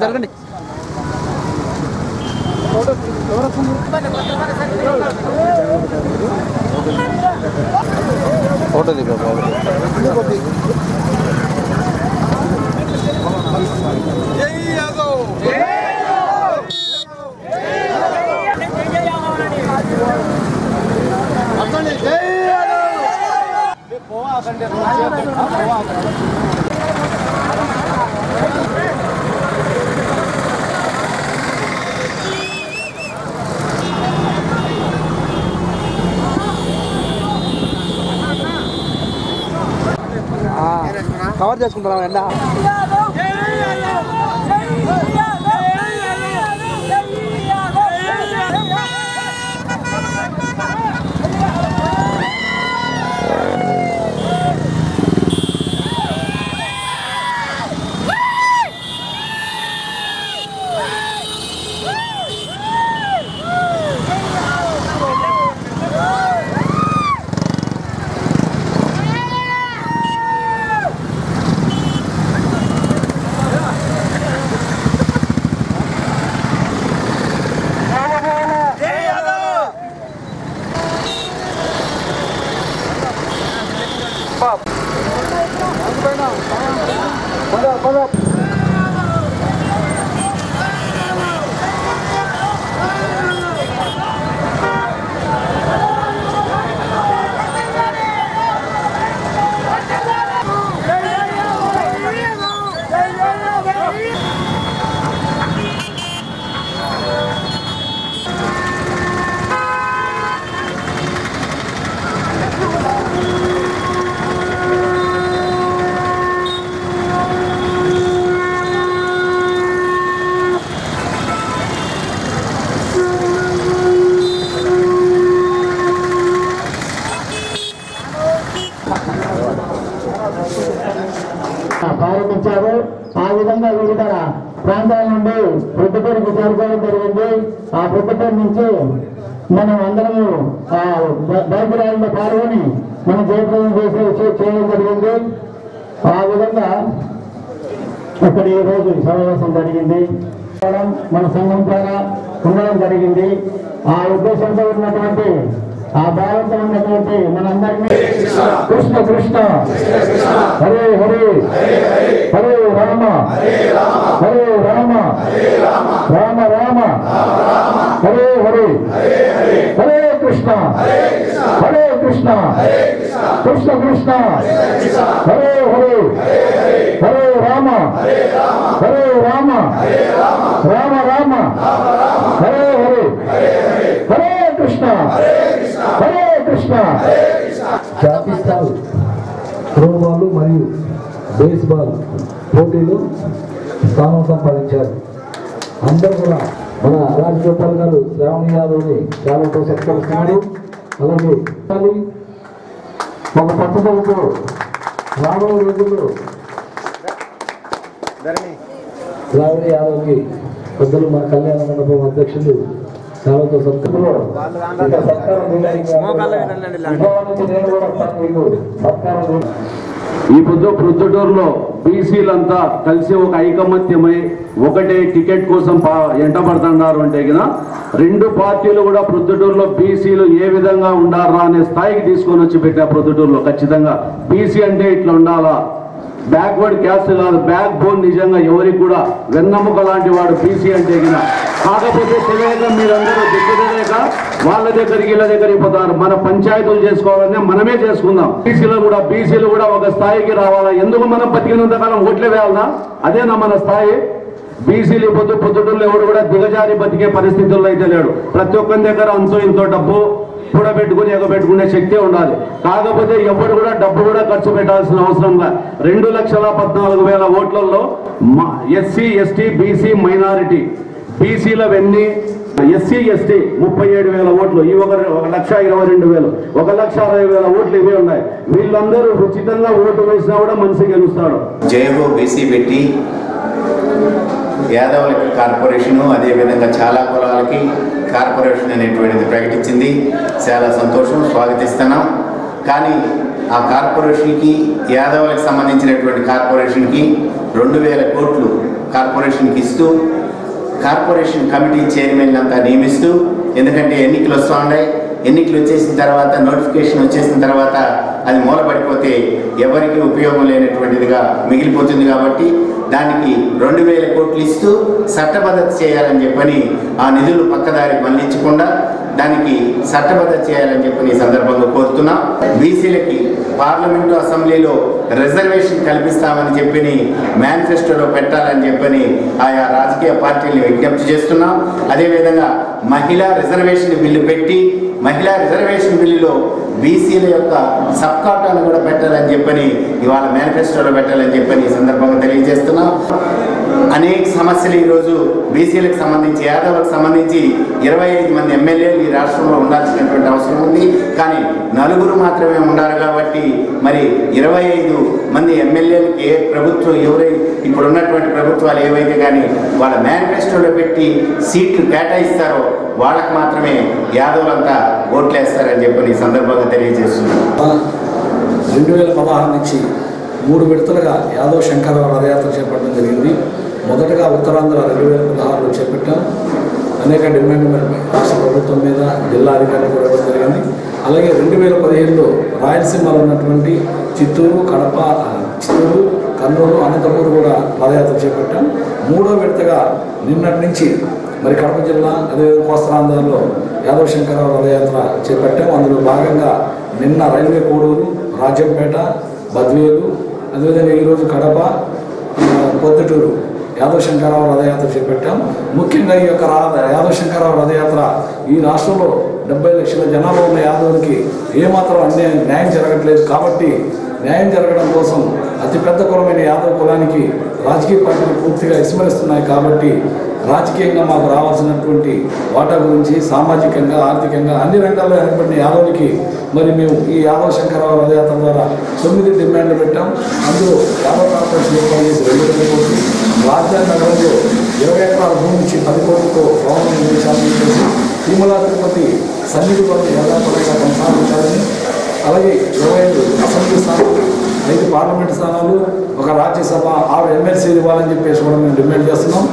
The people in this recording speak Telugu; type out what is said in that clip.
జరగండి. ఫోటో దిగా కవర్ చేసుకుంటాం ఎండ ప్రారంభించారు. ఆ విధంగా వివిధ ప్రాంతాల నుండి ప్రొద్దుటూరుకు చేరుకోవడం జరిగింది. ఆ ప్రొద్దుటూరు నుంచి మనం అందరము బైక్ ర్యాలీలో పాల్గొని మనం జయప్రదం చేయడం జరిగింది. ఆ విధంగా ఇక్కడ ఈ రోజు సమావేశం జరిగింది. మన సంఘం ద్వారా ఉండడం జరిగింది. ఆ ఉద్దేశంతో ఉన్నటువంటి ఆ భావంతో ఉన్నటువంటి మనందరినీ కృష్ణ కృష్ణ హరే హరే హరే రామ హరే రామ రామ రామ హరే హరే హరే కృష్ణ హరే కృష్ణ కృష్ణ కృష్ణ హరే హరే హరే రామ హరే రామ రామ రామ హరే హరే హరే కృష్ణ హరే కృష్ణ. జాతీయ స్థాయి త్రోబాల్ మరియు బేస్బాల్ పోటీలు స్థానం సంపాదించారు. అందరూ కూడా మన రాజగోపాల్ గారు శ్రావణి యాదవ్ని చాలా సత్కరిస్తున్నారు. అలాగే ఒక పట్టుదలతో రాబోయే రోజుల్లో శ్రావణి యాదవ్కి పెద్దలు మన కళ్యాణ మండపం అధ్యక్షులు చాలా సత్కారం. ఈ ప్రొద్దుటూరులో బీసీలంతా కలిసి ఒక ఐకమత్యమై ఒకటే టికెట్ కోసం ఎంటబడుతున్నారు అంటే కదా రెండు పార్టీలు కూడా ప్రొద్దుటూరులో బీసీలు ఏ విధంగా ఉండారా అనే స్థాయికి తీసుకొని వచ్చి పెట్టా. ప్రొద్దుటూరులో ఖచ్చితంగా బీసీ అంటే ఇట్లా ఉండాలా, బ్యాక్వర్డ్ క్యాస్ట్ కాదు, బ్యాక్ బోన్ నిజంగా ఎవరికి కూడా వెన్నెముక లాంటి వాడు బీసీ అంటే కింద. కాకపోతే తెలియక మీరందరూ దగ్గర వాళ్ళ దగ్గరికి వీళ్ళ దగ్గరికి పోతారు. మన పంచాయతీలు చేసుకోవాలనే మనమే చేసుకుందాం. బీసీలు కూడా ఒక స్థాయికి రావాలా. ఎందుకు మనం బతికినంత కాలం ఓట్లే వేయాలనా? అదేనా మన స్థాయి? బీసీలు పొద్దుటూరులో ఎవరు కూడా దిగజారి బతికే పరిస్థితుల్లో అయితే లేడు. ప్రతి ఒక్కరి దగ్గర అంచో ఇంతో డబ్బు కూడబెట్టుకుని ఎగబెట్టుకునే శక్తి ఉండాలి. కాకపోతే ఎవరు కూడా డబ్బు కూడా ఖర్చు పెట్టాల్సిన అవసరంగా 2,14,000 ఓట్లలో ఎస్సీ ఎస్టీ బీసీ మైనారిటీ బీసీలవన్నీ ఎస్సీ ఎస్టీ 37,000 ఓట్లు, ఈ 1,22,000 1,60,000 ఓట్లు ఇవే ఉన్నాయి. వీళ్ళందరూ ఉచితంగా ఓటు వేసినా కూడా మనిషి గెలుస్తాడు. జయహో బీసీ పెట్టి యాదవులకి కార్పొరేషను అదేవిధంగా చాలా కులాలకి కార్పొరేషన్ అనేటువంటిది ప్రకటించింది. చాలా సంతోషం, స్వాగతిస్తున్నాం. కానీ ఆ కార్పొరేషన్కి యాదవులకు సంబంధించినటువంటి కార్పొరేషన్కి 2,000 కోట్లు కార్పొరేషన్కి ఇస్తూ కార్పొరేషన్ కమిటీ చైర్మన్ అంతా నియమిస్తూ, ఎందుకంటే ఎన్నికలు వస్తూ ఉన్నాయి, ఎన్నికలు వచ్చేసిన తర్వాత నోటిఫికేషన్ వచ్చేసిన తర్వాత అది మూలపడిపోతే ఎవరికి ఉపయోగం లేనటువంటిదిగా మిగిలిపోతుంది. కాబట్టి దానికి 2,000 కోట్లు ఇస్తూ చట్టబద్ధత చేయాలని చెప్పని ఆ నిధులు పక్కదారి మళ్లించకుండా దానికి చట్టబద్ధత చేయాలని చెప్పని ఈ సందర్భంగా కోరుతున్నాం. బీసీలకి పార్లమెంటు అసెంబ్లీలో రిజర్వేషన్ కల్పిస్తామని చెప్పని మేనిఫెస్టోలో పెట్టాలని చెప్పని ఆయా రాజకీయ పార్టీలను విజ్ఞప్తి చేస్తున్నాం. అదేవిధంగా మహిళా రిజర్వేషన్ బిల్లు పెట్టి మహిళా రిజర్వేషన్ బిల్లులో బీసీల యొక్క సబ్ కాటాను కూడా పెట్టాలని చెప్పని ఇవాళ మేనిఫెస్టోలో పెట్టాలని చెప్పని ఈ సందర్భంగా తెలియజేస్తున్నాం. అనేక సమస్యలు ఈరోజు బీసీలకు సంబంధించి, యాదవులకు సంబంధించి 25 మంది ఎమ్మెల్యేలు ఈ రాష్ట్రంలో ఉండాల్సినటువంటి అవసరం ఉంది. కానీ 4 మాత్రమే ఉన్నారు. కాబట్టి మరి 25 మంది ఎమ్మెల్యేలకు ఏ ప్రభుత్వం ఇప్పుడు ఉన్నటువంటి ప్రభుత్వాలు ఏవైతే కానీ వాళ్ళ మేనిఫెస్టోలో పెట్టి సీట్లు కేటాయిస్తారో వాళ్ళకు మాత్రమే యాదవులంతా ఓట్లేస్తారని చెప్పని ఈ సందర్భంగా తెలియజేస్తున్నారు. 2016 నుంచి 3 విడతలుగా యాదవ్ శంకరరావు రథయాత్ర చేపట్టడం జరిగింది. మొదటగా ఉత్తరాంధ్ర 2016లో చేపట్టాం. అనేక డిమాండ్లు రాష్ట్ర ప్రభుత్వం మీద జిల్లా అధికారులు కూడా ఇవ్వడం జరిగింది. అలాగే 2015లో రాయలసీమలో ఉన్నటువంటి చిత్తూరు, కడప, కర్నూలు, అనంతపూర్ కూడా రథయాత్ర చేపట్టాం. 3వ విడతగా నిన్నటి నుంచి మరి కడప జిల్లా అదేవిధంగా కోస్తాంధ్రలో యాదవ్ శంకరరావు రథయాత్ర చేపట్టాం. అందులో భాగంగా నిన్న రైల్వే కోడూరు, రాజంపేట, బద్వేలు, అదేవిధంగా ఈరోజు కడప, పొద్దుటూరు యాదవ్ శంకరరావు రథయాత్ర చేపట్టాం. ముఖ్యంగా ఈ యొక్క యాదవ్ శంకరరావు రథయాత్ర ఈ రాష్ట్రంలో 70 లక్షల జనాభా ఉన్న యాదవులకి ఏమాత్రం న్యాయం జరగట్లేదు. కాబట్టి న్యాయం జరగడం కోసం అతిపెద్ద కులమైన యాదవ్ కులానికి రాజకీయ పార్టీలు పూర్తిగా విస్మరిస్తున్నాయి. కాబట్టి రాజకీయంగా మాకు రావాల్సినటువంటి వాటా గురించి సామాజికంగా, ఆర్థికంగా అన్ని రంగాల్లో ఏర్పడిన యాదవులకి మరి మేము ఈ యాదవ్ శంకరరావు రథయాత్ర ద్వారా 9 డిమాండ్లు పెట్టాం. అందులో యాదవ్ కార్పొరేషన్ ఏర్పాటు చేసి 2,000 కోట్లు, రాజధాని నగరంలో 20 ఎకరాల భూమి నుంచి 10 కోట్లతో భవనం నిర్మించాలని చేసి తిరుమల తిరుపతి సన్నిధిలోని యథాపరంగా కొనసాగించాలని, అలాగే 25 అసెంబ్లీ స్థానాలు, 5 పార్లమెంటు స్థానాలు, ఒక రాజ్యసభ, 6 ఎమ్మెల్సీలు ఇవ్వాలని చెప్పేసి కూడా మేము డిమాండ్ చేస్తున్నాం.